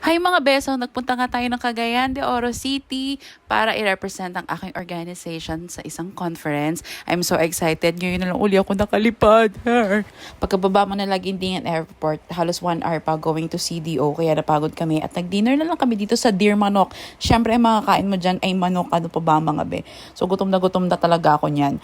Hi mga beso, nagpunta nga tayo ng Cagayan de Oro City para i-represent ang aking organization sa isang conference. I'm so excited. Ngayon na lang uli ako nakalipad. Pagkababa mo na Laguindingan Airport, halos 1 hour pa going to CDO, kaya napagod kami at nag-dinner na lang kami dito sa Dear Manok. Siyempre, ang makakain mo dyan ay manok. Ano pa ba mga be? So gutom na talaga ako niyan.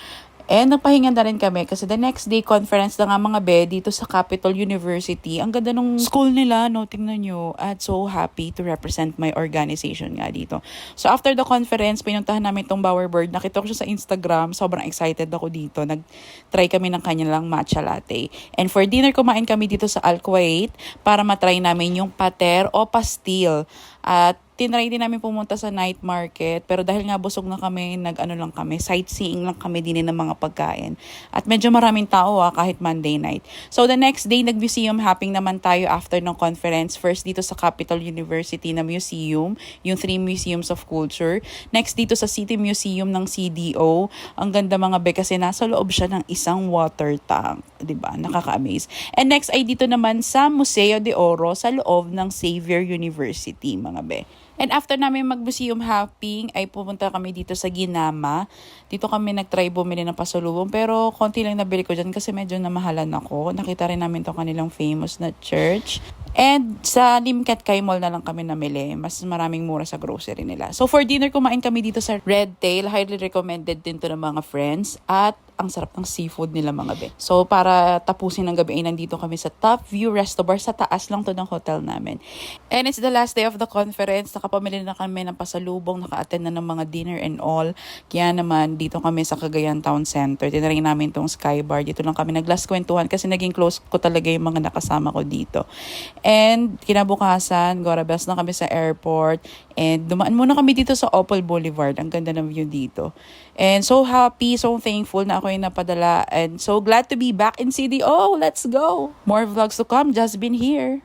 And nagpahinga na rin kami kasi the next day conference na nga mga be dito sa Capital University. Ang ganda nung school nila, no? Tingnan nyo. At so happy to represent my organization nga dito. So after the conference, pinuntahan namin itong Bowerbird. Nakita ko siya sa Instagram. Sobrang excited ako dito. Nag-try kami ng kanilang matcha latte. And for dinner, kumain kami dito sa Al Kuwait para matry namin yung pater o pastil. At tinry din namin pumunta sa night market, pero dahil nga busog na kami, sightseeing lang kami din ng mga pagkain. At medyo maraming tao kahit Monday night. So the next day, nag-museum hopping naman tayo after ng conference. First dito sa Capital University na museum, yung 3 museums of culture. Next dito sa City Museum ng CDO. Ang ganda mga be kasi nasa loob siya ng isang water tank. Diba? Nakaka-amaze. And next ay dito naman sa Museo de Oro sa loob ng Xavier University mga be. And after namin mag-museum hopping, ay pupunta kami dito sa Ginama. Dito kami nag-try bumili ng pasalubong. Pero konti lang nabili ko dyan kasi medyo namahalan ako. Nakita rin namin to kanilang famous na church. And sa Limcat Kai Mall na lang kami namili. Mas maraming mura sa grocery nila. So for dinner, kumain kami dito sa Red Tail. Highly recommended din to ng mga friends. At ang sarap ng seafood nila mga be. So para tapusin ng gabi ay nandito kami sa Top View Resto Bar. Sa taas lang to ng hotel namin. And it's the last day of the conference. Nakapamili na kami ng pasalubong. Naka-attend na ng mga dinner and all. Kaya naman dito kami sa Cagayan Town Center. Tinaring namin tong Sky Bar. Dito lang kami nag-last kwentuhan kasi naging close ko talaga yung mga nakasama ko dito. And kinabukasan, gorabas na kami sa airport. And dumaan muna kami dito sa Opal Boulevard. Ang ganda ng view dito. And so happy, so thankful na ako yung napadala. And so glad to be back in CDO. Let's go! More vlogs to come. Just been here.